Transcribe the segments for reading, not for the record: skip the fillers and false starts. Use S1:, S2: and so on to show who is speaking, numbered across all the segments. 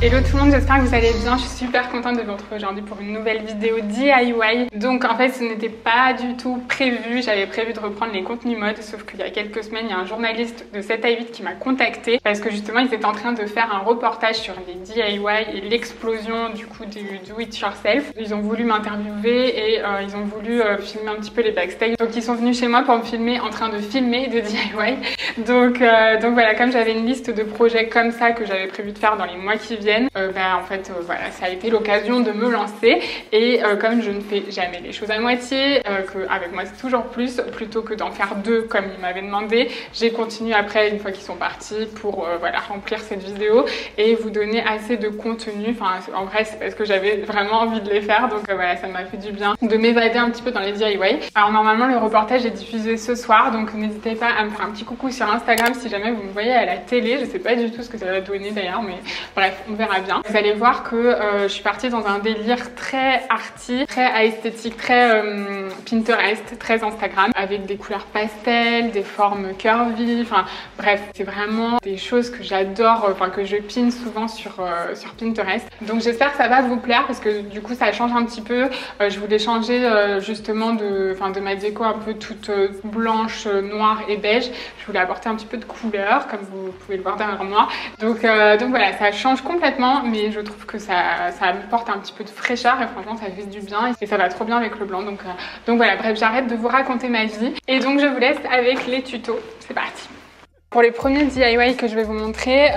S1: Hello tout le monde, j'espère que vous allez bien. Je suis super contente de vous retrouver aujourd'hui pour une nouvelle vidéo DIY. Donc en fait ce n'était pas du tout prévu, j'avais prévu de reprendre les contenus mode, sauf qu'il y a quelques semaines il y a un journaliste de 7 à 8 qui m'a contacté parce que justement ils étaient en train de faire un reportage sur les DIY et l'explosion du coup du do it yourself. Ils ont voulu m'interviewer et ils ont voulu filmer un petit peu les backstage. Donc ils sont venus chez moi pour me filmer en train de filmer des DIY. Donc voilà, comme j'avais une liste de projets comme ça que j'avais prévu de faire dans les mois qui viennent, voilà, ça a été l'occasion de me lancer et comme je ne fais jamais les choses à moitié, avec moi c'est toujours plus, plutôt que d'en faire deux comme ils m'avaient demandé, j'ai continué après une fois qu'ils sont partis pour voilà, remplir cette vidéo et vous donner assez de contenu. Enfin en vrai c'est parce que j'avais vraiment envie de les faire, donc voilà, ça m'a fait du bien de m'évader un petit peu dans les DIY. Alors normalement le reportage est diffusé ce soir, donc n'hésitez pas à me faire un petit coucou sur Instagram si jamais vous me voyez à la télé. Je sais pas du tout ce que ça va donner d'ailleurs, mais bref, on verra bien. Vous allez voir que je suis partie dans un délire très arty, très esthétique, très Pinterest, très Instagram, avec des couleurs pastel, des formes curvy, enfin bref, c'est vraiment des choses que j'adore, enfin que je pine souvent sur Pinterest. Donc j'espère que ça va vous plaire parce que du coup ça change un petit peu. Je voulais changer justement de ma déco un peu toute blanche, noire et beige. Je voulais apporter un petit peu de couleur comme vous pouvez le voir derrière moi. Donc voilà, ça change complètement, mais je trouve que ça apporte un petit peu de fraîcheur et franchement ça fait du bien et ça va trop bien avec le blanc. Donc voilà, bref, j'arrête de vous raconter ma vie et donc je vous laisse avec les tutos. C'est parti. Pour les premiers DIY que je vais vous montrer,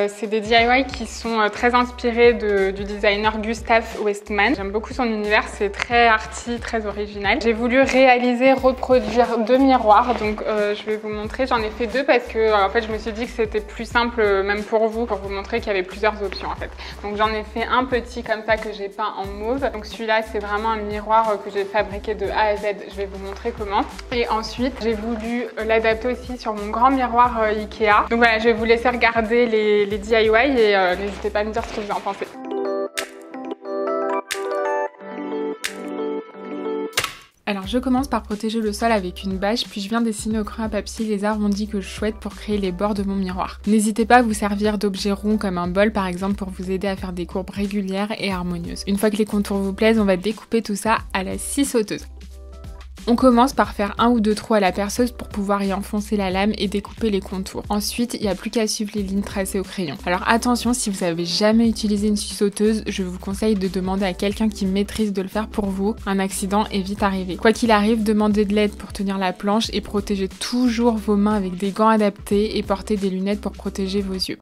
S1: c'est des DIY qui sont très inspirés du designer Gustav Westman. J'aime beaucoup son univers, c'est très arty, très original. J'ai voulu reproduire deux miroirs, donc je vais vous montrer. J'en ai fait deux parce que en fait je me suis dit que c'était plus simple même pour vous montrer qu'il y avait plusieurs options en fait. Donc j'en ai fait un petit comme ça que j'ai peint en mauve. Donc celui-là c'est vraiment un miroir que j'ai fabriqué de A à Z. Je vais vous montrer comment. Et ensuite j'ai voulu l'adapter aussi sur mon grand miroir Ikea. Donc voilà, je vais vous laisser regarder les DIY et n'hésitez pas à me dire ce que vous en pensez. Alors je commence par protéger le sol avec une bâche, puis je viens dessiner au crayon à papier les arrondis que je souhaite pour créer les bords de mon miroir. N'hésitez pas à vous servir d'objets ronds comme un bol par exemple pour vous aider à faire des courbes régulières et harmonieuses. Une fois que les contours vous plaisent, on va découper tout ça à la scie sauteuse. On commence par faire un ou deux trous à la perceuse pour pouvoir y enfoncer la lame et découper les contours. Ensuite, il n'y a plus qu'à suivre les lignes tracées au crayon. Alors attention, si vous n'avez jamais utilisé une scie sauteuse, je vous conseille de demander à quelqu'un qui maîtrise de le faire pour vous. Un accident est vite arrivé. Quoi qu'il arrive, demandez de l'aide pour tenir la planche et protégez toujours vos mains avec des gants adaptés et portez des lunettes pour protéger vos yeux.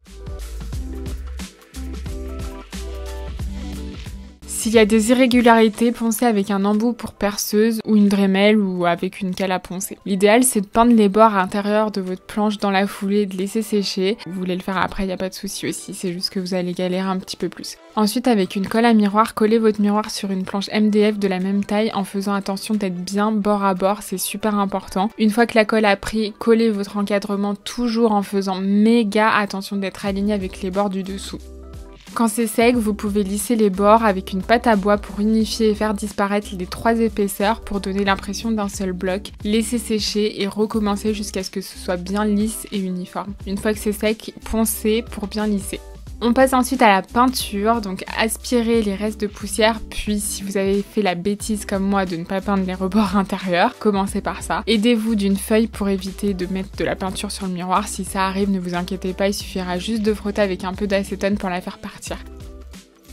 S1: S'il y a des irrégularités, poncez avec un embout pour perceuse ou une Dremel ou avec une cale à poncer. L'idéal c'est de peindre les bords à l'intérieur de votre planche dans la foulée et de laisser sécher. Vous voulez le faire après, il n'y a pas de souci aussi, c'est juste que vous allez galérer un petit peu plus. Ensuite avec une colle à miroir, collez votre miroir sur une planche MDF de la même taille en faisant attention d'être bien bord à bord, c'est super important. Une fois que la colle a pris, collez votre encadrement toujours en faisant méga attention d'être aligné avec les bords du dessous. Quand c'est sec, vous pouvez lisser les bords avec une pâte à bois pour unifier et faire disparaître les trois épaisseurs pour donner l'impression d'un seul bloc. Laissez sécher et recommencer jusqu'à ce que ce soit bien lisse et uniforme. Une fois que c'est sec, poncez pour bien lisser. On passe ensuite à la peinture, donc aspirez les restes de poussière, puis si vous avez fait la bêtise comme moi de ne pas peindre les rebords intérieurs, commencez par ça. Aidez-vous d'une feuille pour éviter de mettre de la peinture sur le miroir, si ça arrive ne vous inquiétez pas, il suffira juste de frotter avec un peu d'acétone pour la faire partir.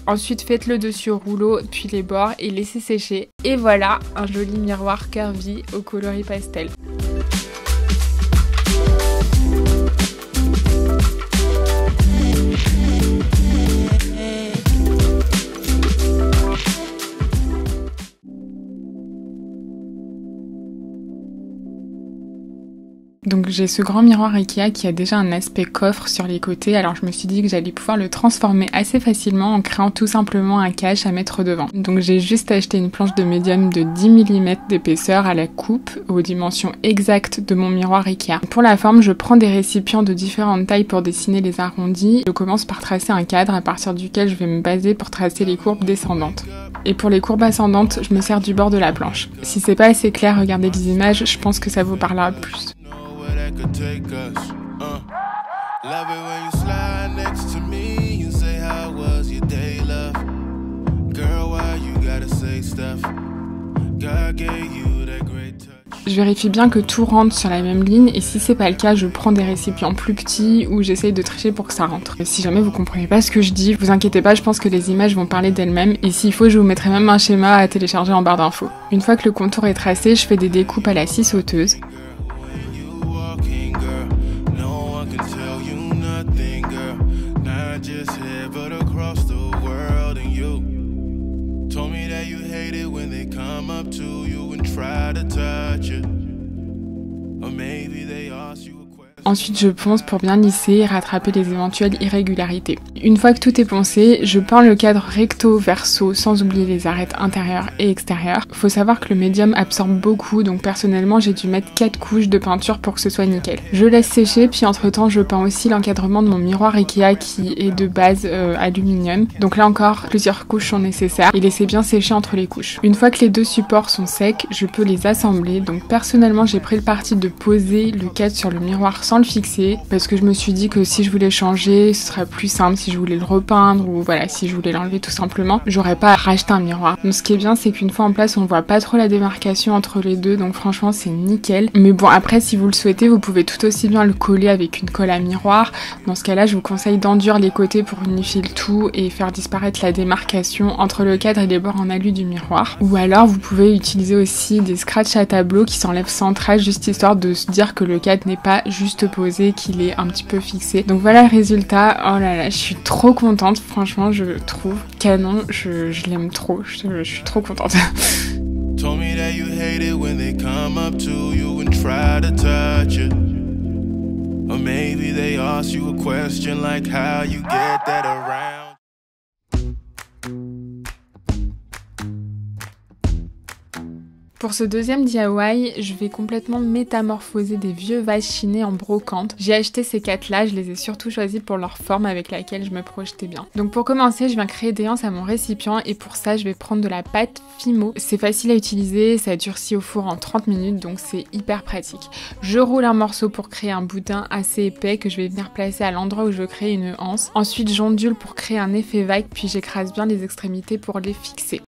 S1: Ensuite faites-le dessus au rouleau, puis les bords et laissez sécher. Et voilà, un joli miroir curvy au coloris pastel. Donc j'ai ce grand miroir Ikea qui a déjà un aspect coffre sur les côtés, alors je me suis dit que j'allais pouvoir le transformer assez facilement en créant tout simplement un cache à mettre devant. Donc j'ai juste acheté une planche de médium de 10 mm d'épaisseur à la coupe, aux dimensions exactes de mon miroir Ikea. Pour la forme, je prends des récipients de différentes tailles pour dessiner les arrondis. Je commence par tracer un cadre à partir duquel je vais me baser pour tracer les courbes descendantes. Et pour les courbes ascendantes, je me sers du bord de la planche. Si c'est pas assez clair, regardez les images, je pense que ça vous parlera plus.
S2: Love it when you slide next to me and say how was your day, love. Girl, why you gotta say stuff? God gave you that great touch.
S1: Je vérifie bien que tout rentre sur la même ligne et si c'est pas le cas, je prends des récipients plus petits ou j'essaye de tricher pour que ça rentre. Si jamais vous comprenez pas ce que je dis, vous inquiétez pas, je pense que les images vont parler d'elles-mêmes et s'il faut, je vous mettrai même un schéma à télécharger en barre d'infos. Une fois que le contour est tracé, je fais des découpes à la scie sauteuse. Ensuite, je ponce pour bien lisser et rattraper les éventuelles irrégularités. Une fois que tout est poncé, je peins le cadre recto verso sans oublier les arêtes intérieures et extérieures. Faut savoir que le médium absorbe beaucoup, donc personnellement j'ai dû mettre 4 couches de peinture pour que ce soit nickel. Je laisse sécher, puis entre temps je peins aussi l'encadrement de mon miroir Ikea qui est de base aluminium. Donc là encore, plusieurs couches sont nécessaires et laissez bien sécher entre les couches. Une fois que les deux supports sont secs, je peux les assembler. Donc personnellement j'ai pris le parti de poser le cadre sur le miroir sans le fixer parce que je me suis dit que si je voulais changer ce serait plus simple, si je voulais le repeindre ou voilà, si je voulais l'enlever tout simplement, j'aurais pas à racheter un miroir. Donc ce qui est bien c'est qu'une fois en place on voit pas trop la démarcation entre les deux, donc franchement c'est nickel. Mais bon, après si vous le souhaitez vous pouvez tout aussi bien le coller avec une colle à miroir. Dans ce cas là je vous conseille d'enduire les côtés pour unifier le tout et faire disparaître la démarcation entre le cadre et les bords en alu du miroir. Ou alors vous pouvez utiliser aussi des scratchs à tableau qui s'enlèvent sans trace, juste histoire de se dire que le cadre n'est pas juste posé, qu'il est un petit peu fixé. Donc voilà le résultat. Oh là là, je suis trop contente, franchement je trouve canon, je l'aime trop, je suis trop contente.
S2: Told me that you hate it when they come up to you and try to touch you. Or maybe they ask you a question like how you get that around.
S1: Pour ce deuxième DIY, je vais complètement métamorphoser des vieux vases chinés en brocante. J'ai acheté ces 4 là, je les ai surtout choisis pour leur forme avec laquelle je me projetais bien. Donc pour commencer, je viens créer des anses à mon récipient et pour ça, je vais prendre de la pâte Fimo. C'est facile à utiliser, ça durcit au four en 30 minutes, donc c'est hyper pratique. Je roule un morceau pour créer un boudin assez épais que je vais venir placer à l'endroit où je veux créer une anse. Ensuite, j'ondule pour créer un effet vague, puis j'écrase bien les extrémités pour les fixer.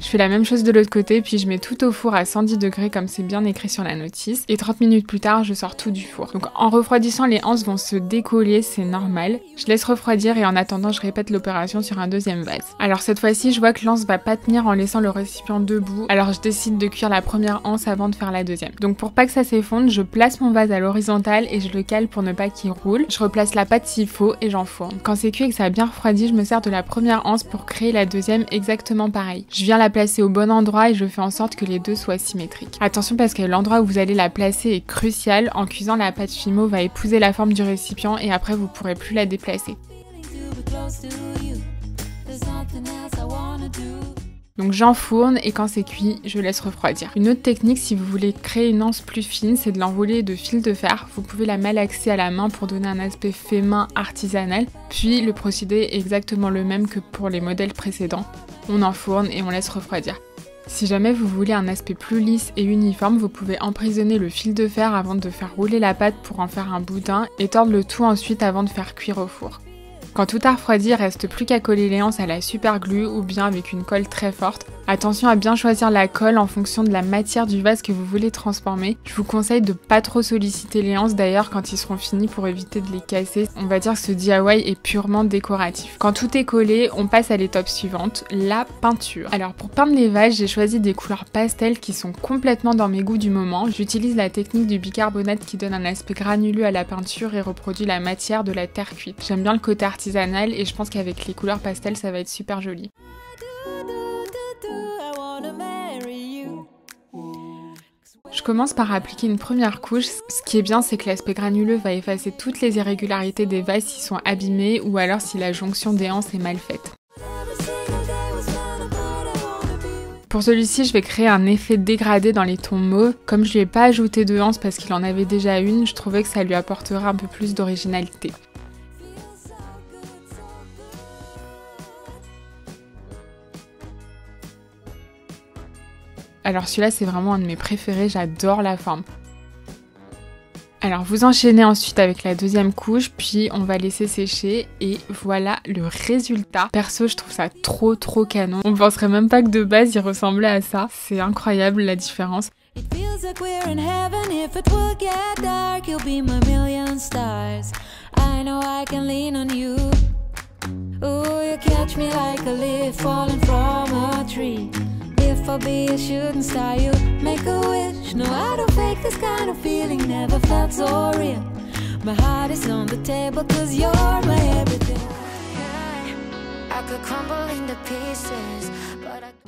S1: Je fais la même chose de l'autre côté, puis je mets tout au four à 110 degrés comme c'est bien écrit sur la notice. Et 30 minutes plus tard, je sors tout du four. Donc en refroidissant, les anses vont se décoller, c'est normal. Je laisse refroidir et en attendant, je répète l'opération sur un deuxième vase. Alors cette fois-ci, je vois que l'anse va pas tenir en laissant le récipient debout. Alors je décide de cuire la première anse avant de faire la deuxième. Donc pour pas que ça s'effondre, je place mon vase à l'horizontale et je le cale pour ne pas qu'il roule. Je replace la pâte s'il faut et j'enfourne. Quand c'est cuit et que ça a bien refroidi, je me sers de la première anse pour créer la deuxième exactement pareil. Je viens la placer au bon endroit et je fais en sorte que les deux soient symétriques. Attention parce que l'endroit où vous allez la placer est crucial. En cuisant, la pâte Fimo va épouser la forme du récipient et après vous pourrez plus la déplacer. Donc j'enfourne et quand c'est cuit, je laisse refroidir. Une autre technique, si vous voulez créer une anse plus fine, c'est de l'enrouler de fil de fer. Vous pouvez la malaxer à la main pour donner un aspect fait main artisanal. Puis le procédé est exactement le même que pour les modèles précédents. On enfourne et on laisse refroidir. Si jamais vous voulez un aspect plus lisse et uniforme, vous pouvez emprisonner le fil de fer avant de faire rouler la pâte pour en faire un boudin et tordre le tout ensuite avant de faire cuire au four. Quand tout a refroidi, il reste plus qu'à coller les anses à la super glue ou bien avec une colle très forte. Attention à bien choisir la colle en fonction de la matière du vase que vous voulez transformer. Je vous conseille de pas trop solliciter les anses d'ailleurs quand ils seront finis pour éviter de les casser. On va dire que ce DIY est purement décoratif. Quand tout est collé, on passe à l'étape suivante, la peinture. Alors pour peindre les vases, j'ai choisi des couleurs pastel qui sont complètement dans mes goûts du moment. J'utilise la technique du bicarbonate qui donne un aspect granuleux à la peinture et reproduit la matière de la terre cuite. J'aime bien le côté artisanal et je pense qu'avec les couleurs pastel ça va être super joli. Je commence par appliquer une première couche. Ce qui est bien, c'est que l'aspect granuleux va effacer toutes les irrégularités des vases s'ils sont abîmés ou alors si la jonction des anses est mal faite. Pour celui-ci, je vais créer un effet dégradé dans les tons mauves. Comme je lui ai pas ajouté de anse parce qu'il en avait déjà une, je trouvais que ça lui apporterait un peu plus d'originalité. Alors celui-là c'est vraiment un de mes préférés, j'adore la forme. Alors vous enchaînez ensuite avec la deuxième couche, puis on va laisser sécher et voilà le résultat. Perso, je trouve ça trop canon. On penserait même pas que de base il ressemblait à ça. C'est incroyable la différence.
S3: It feels like we're in heaven. If it will get dark, you'll be my million stars. I know I can lean on you. Oh, you catch me like a leaf falling from a tree. If I'll be a shooting star, you make a wish. No, I don't fake this kind of feeling. Never felt so real. My heart is on the table 'cause you're my everything. I could crumble into pieces.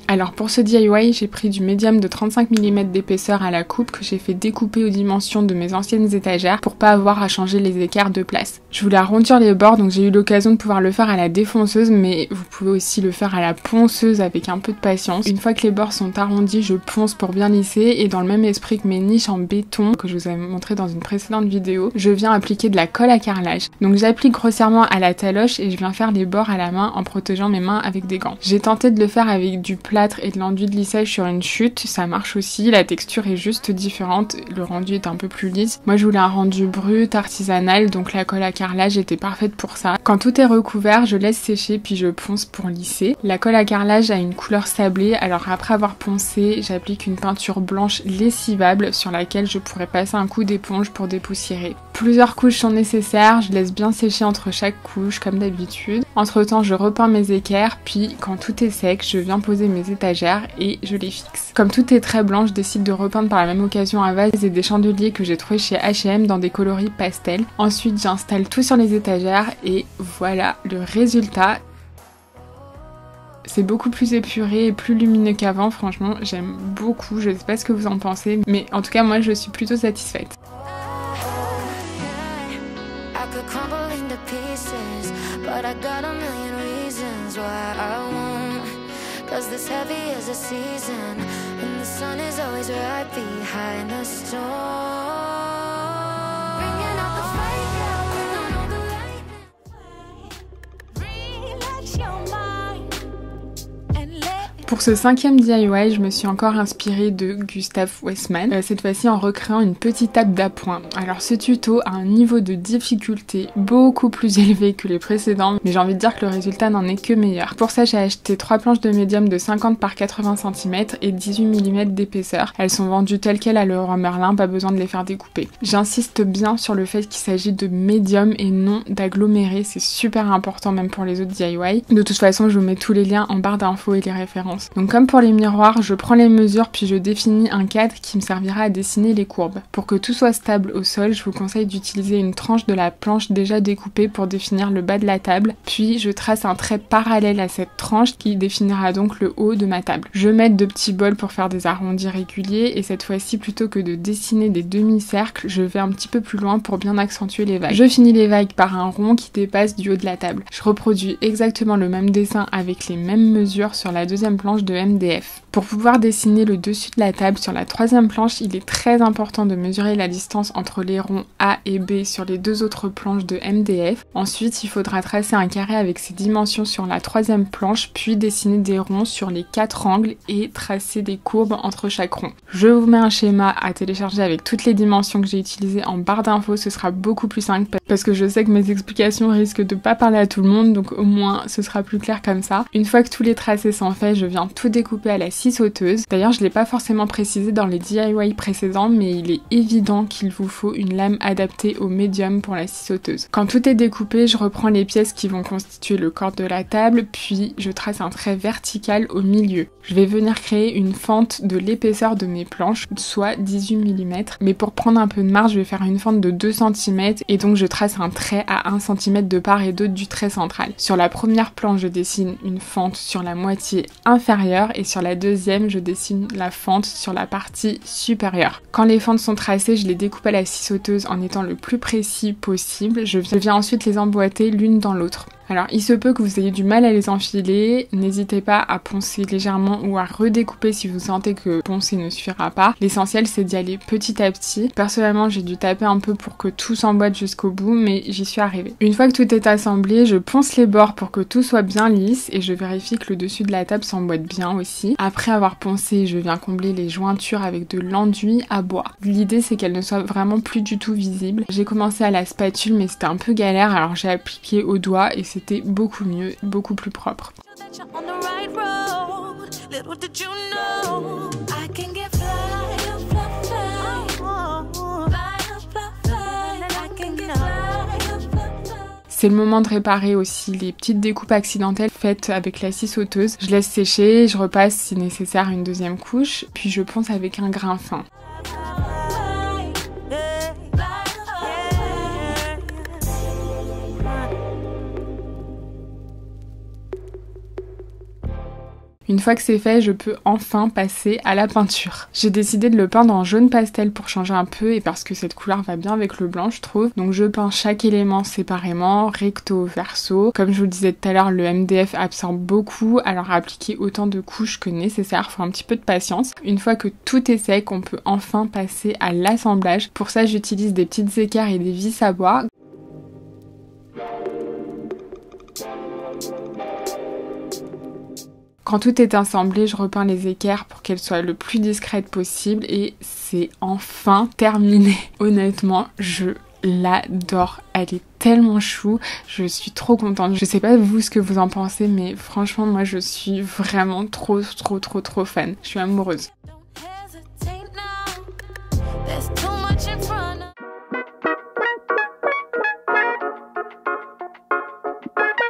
S1: Alors pour ce DIY, j'ai pris du médium de 35 mm d'épaisseur à la coupe que j'ai fait découper aux dimensions de mes anciennes étagères pour pas avoir à changer les écarts de place. Je voulais arrondir les bords, donc j'ai eu l'occasion de pouvoir le faire à la défonceuse, mais vous pouvez aussi le faire à la ponceuse avec un peu de patience. Une fois que les bords sont arrondis, je ponce pour bien lisser et dans le même esprit que mes niches en béton que je vous avais montré dans une précédente vidéo, je viens appliquer de la colle à carrelage. Donc j'applique grossièrement à la taloche et je viens faire les bords à la main en protégeant mes mains avec des gants. J'ai tenté de le faire avec du plâtre et de l'enduit de lissage sur une chute, ça marche aussi, la texture est juste différente, le rendu est un peu plus lisse. Moi je voulais un rendu brut, artisanal, donc la colle à carrelage était parfaite pour ça. Quand tout est recouvert, je laisse sécher puis je ponce pour lisser. La colle à carrelage a une couleur sablée, alors après avoir poncé, j'applique une peinture blanche lessivable sur laquelle je pourrais passer un coup d'éponge pour dépoussiérer. Plusieurs couches sont nécessaires, je laisse bien sécher entre chaque couche comme d'habitude. Entre temps je repeins mes équerres, puis quand tout est sec, je viens poser mes étagères et je les fixe. Comme tout est très blanc, je décide de repeindre par la même occasion un vase et des chandeliers que j'ai trouvé chez H&M dans des coloris pastels. Ensuite j'installe tout sur les étagères et voilà le résultat. C'est beaucoup plus épuré et plus lumineux qu'avant, franchement j'aime beaucoup, je sais pas ce que vous en pensez, mais en tout cas moi je suis plutôt satisfaite.
S3: Cause this heavy is a season, and the sun is always right behind the storm. Bringing out the fire, bring on all the lightning. Relax your mind and let.
S1: Pour ce 5e DIY, je me suis encore inspirée de Gustav Westman, cette fois-ci en recréant une petite table d'appoint. Alors ce tuto a un niveau de difficulté beaucoup plus élevé que les précédents, mais j'ai envie de dire que le résultat n'en est que meilleur. Pour ça, j'ai acheté 3 planches de médium de 50 par 80 cm et 18 mm d'épaisseur. Elles sont vendues telles quelles à Leroy Merlin, pas besoin de les faire découper. J'insiste bien sur le fait qu'il s'agit de médium et non d'aggloméré, c'est super important même pour les autres DIY. De toute façon, je vous mets tous les liens en barre d'infos et les références. Donc comme pour les miroirs, je prends les mesures puis je définis un cadre qui me servira à dessiner les courbes. Pour que tout soit stable au sol, je vous conseille d'utiliser une tranche de la planche déjà découpée pour définir le bas de la table, puis je trace un trait parallèle à cette tranche qui définira donc le haut de ma table. Je mets 2 petits bols pour faire des arrondis réguliers et cette fois-ci, plutôt que de dessiner des demi-cercles, je vais un petit peu plus loin pour bien accentuer les vagues. Je finis les vagues par un rond qui dépasse du haut de la table. Je reproduis exactement le même dessin avec les mêmes mesures sur la deuxième planche de MDF. Pour pouvoir dessiner le dessus de la table sur la 3e planche, il est très important de mesurer la distance entre les ronds A et B sur les 2 autres planches de MDF. Ensuite, il faudra tracer un carré avec ses dimensions sur la 3e planche, puis dessiner des ronds sur les 4 angles et tracer des courbes entre chaque rond. Je vous mets un schéma à télécharger avec toutes les dimensions que j'ai utilisées en barre d'infos, ce sera beaucoup plus simple parce que je sais que mes explications risquent de pas parler à tout le monde, donc au moins ce sera plus clair comme ça. Une fois que tous les tracés sont faits, je viens tout découper à la scie sauteuse. D'ailleurs, je l'ai pas forcément précisé dans les DIY précédents, mais il est évident qu'il vous faut une lame adaptée au médium pour la scie sauteuse. Quand tout est découpé, je reprends les pièces qui vont constituer le corps de la table, puis je trace un trait vertical au milieu. Je vais venir créer une fente de l'épaisseur de mes planches, soit 18 mm, mais pour prendre un peu de marge, je vais faire une fente de 2 cm et donc je trace un trait à 1 cm de part et d'autre du trait central. Sur la première planche, je dessine une fente sur la moitié inférieure et sur la deuxième, je dessine la fente sur la partie supérieure. Quand les fentes sont tracées, je les découpe à la scie sauteuse en étant le plus précis possible. Je viens ensuite les emboîter l'une dans l'autre. Alors il se peut que vous ayez du mal à les enfiler, n'hésitez pas à poncer légèrement ou à redécouper si vous sentez que poncer ne suffira pas. L'essentiel c'est d'y aller petit à petit. Personnellement j'ai dû taper un peu pour que tout s'emboîte jusqu'au bout, mais j'y suis arrivée. Une fois que tout est assemblé, je ponce les bords pour que tout soit bien lisse et je vérifie que le dessus de la table s'emboîte bien aussi. Après avoir poncé, je viens combler les jointures avec de l'enduit à bois. L'idée c'est qu'elles ne soient vraiment plus du tout visibles. J'ai commencé à la spatule mais c'était un peu galère, alors j'ai appliqué au doigt et c'était beaucoup mieux, beaucoup plus propre. C'est le moment de réparer aussi les petites découpes accidentelles faites avec la scie sauteuse. Je laisse sécher, je repasse si nécessaire une deuxième couche, puis je ponce avec un grain fin. Une fois que c'est fait, je peux enfin passer à la peinture. J'ai décidé de le peindre en jaune pastel pour changer un peu et parce que cette couleur va bien avec le blanc, je trouve. Donc je peins chaque élément séparément, recto, verso. Comme je vous le disais tout à l'heure, le MDF absorbe beaucoup, alors appliquer autant de couches que nécessaire, faut un petit peu de patience. Une fois que tout est sec, on peut enfin passer à l'assemblage. Pour ça, j'utilise des petites équerres et des vis à bois. Quand tout est assemblé, je repeins les équerres pour qu'elles soient le plus discrètes possible et c'est enfin terminé. Honnêtement, je l'adore. Elle est tellement chou, je suis trop contente. Je sais pas vous ce que vous en pensez, mais franchement moi je suis vraiment trop fan. Je suis amoureuse.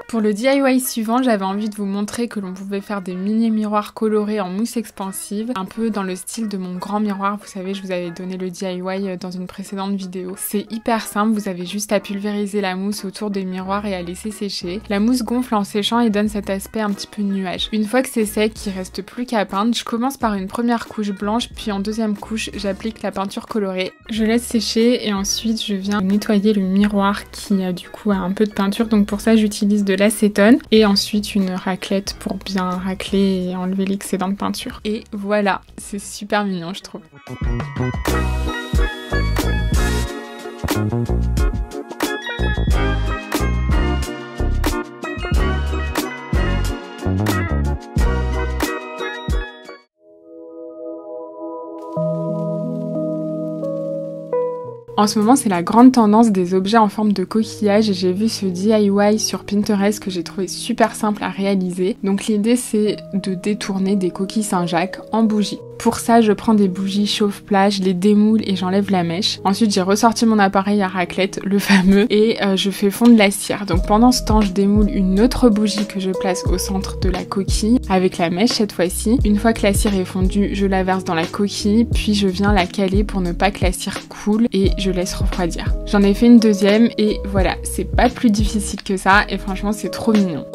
S1: Pour le DIY suivant, j'avais envie de vous montrer que l'on pouvait faire des mini miroirs colorés en mousse expansive, un peu dans le style de mon grand miroir. Vous savez, je vous avais donné le DIY dans une précédente vidéo. C'est hyper simple, vous avez juste à pulvériser la mousse autour des miroirs et à laisser sécher. La mousse gonfle en séchant et donne cet aspect un petit peu nuage. Une fois que c'est sec, il reste plus qu'à peindre. Je commence par une première couche blanche, puis en deuxième couche, j'applique la peinture colorée. Je laisse sécher et ensuite je viens nettoyer le miroir qui a du coup un peu de peinture. Donc pour ça, j'utilise de l'acétone et ensuite une raclette pour bien racler et enlever l'excédent de peinture. Et voilà, c'est super mignon je trouve. En ce moment, c'est la grande tendance des objets en forme de coquillage et j'ai vu ce DIY sur Pinterest que j'ai trouvé super simple à réaliser. Donc l'idée, c'est de détourner des coquilles Saint-Jacques en bougies. Pour ça, je prends des bougies chauffe-plat, je les démoule et j'enlève la mèche. Ensuite, j'ai ressorti mon appareil à raclette, le fameux, et je fais fondre la cire. Donc pendant ce temps, je démoule une autre bougie que je place au centre de la coquille, avec la mèche cette fois-ci. Une fois que la cire est fondue, je la verse dans la coquille, puis je viens la caler pour ne pas que la cire coule et je laisse refroidir. J'en ai fait une deuxième et voilà, c'est pas plus difficile que ça et franchement, c'est trop mignon.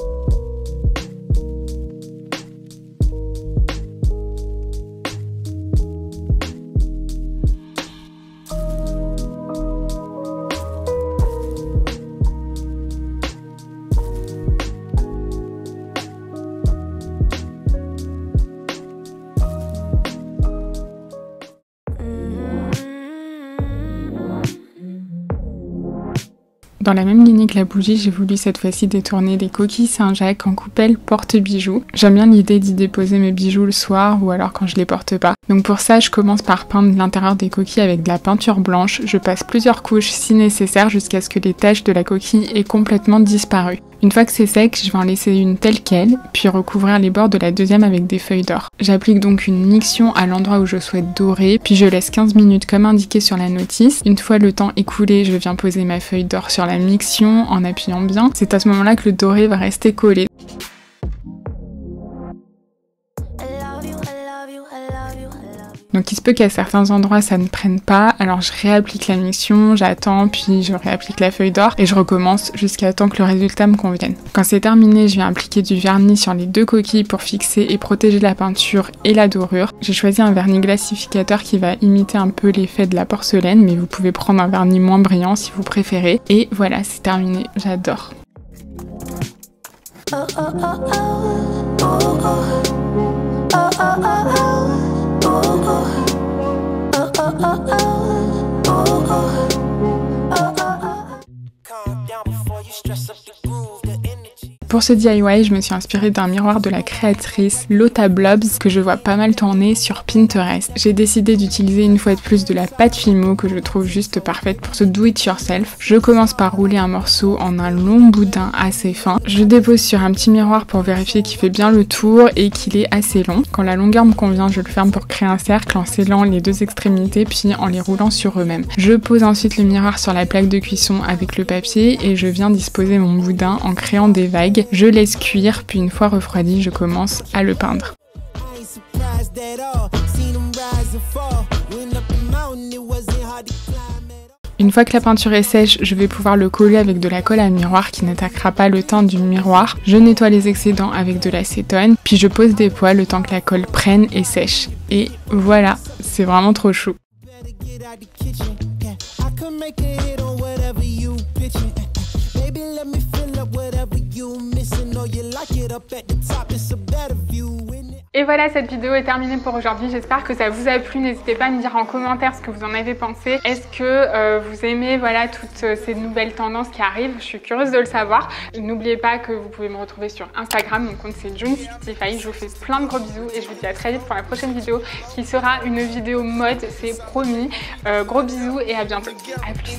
S1: Dans la même lignée que la bougie, j'ai voulu cette fois-ci détourner des coquilles Saint-Jacques en coupelle porte-bijoux. J'aime bien l'idée d'y déposer mes bijoux le soir ou alors quand je les porte pas. Donc pour ça, je commence par peindre l'intérieur des coquilles avec de la peinture blanche. Je passe plusieurs couches si nécessaire jusqu'à ce que les taches de la coquille aient complètement disparu. Une fois que c'est sec, je vais en laisser une telle quelle, puis recouvrir les bords de la deuxième avec des feuilles d'or. J'applique donc une miction à l'endroit où je souhaite dorer, puis je laisse 15 minutes comme indiqué sur la notice. Une fois le temps écoulé, je viens poser ma feuille d'or sur la miction en appuyant bien. C'est à ce moment-là que le doré va rester collé. Donc il se peut qu'à certains endroits ça ne prenne pas, alors je réapplique la miction, j'attends, puis je réapplique la feuille d'or et je recommence jusqu'à temps que le résultat me convienne. Quand c'est terminé, je viens appliquer du vernis sur les deux coquilles pour fixer et protéger la peinture et la dorure. J'ai choisi un vernis glacificateur qui va imiter un peu l'effet de la porcelaine, mais vous pouvez prendre un vernis moins brillant si vous préférez. Et voilà, c'est terminé, j'adore. Pour ce DIY, je me suis inspirée d'un miroir de la créatrice Lotta Blobs que je vois pas mal tourner sur Pinterest. J'ai décidé d'utiliser une fois de plus de la pâte Fimo que je trouve juste parfaite pour ce do it yourself. Je commence par rouler un morceau en un long boudin assez fin. Je dépose sur un petit miroir pour vérifier qu'il fait bien le tour et qu'il est assez long. Quand la longueur me convient, je le ferme pour créer un cercle en scellant les deux extrémités puis en les roulant sur eux-mêmes. Je pose ensuite le miroir sur la plaque de cuisson avec le papier et je viens disposer mon boudin en créant des vagues. Je laisse cuire, puis une fois refroidi, je commence à le peindre. Une fois que la peinture est sèche, je vais pouvoir le coller avec de la colle à miroir qui n'attaquera pas le teint du miroir. Je nettoie les excédents avec de l'acétone, puis je pose des poils le temps que la colle prenne et sèche. Et voilà, c'est vraiment trop chou. Et voilà, cette vidéo est terminée pour aujourd'hui. J'espère que ça vous a plu. N'hésitez pas à me dire en commentaire ce que vous en avez pensé. Est-ce que vous aimez voilà, toutes ces nouvelles tendances qui arrivent? Je suis curieuse de le savoir. N'oubliez pas que vous pouvez me retrouver sur Instagram. Mon compte c'est June65. Je vous fais plein de gros bisous et je vous dis à très vite pour la prochaine vidéo qui sera une vidéo mode, c'est promis. Gros bisous et à bientôt. À plus.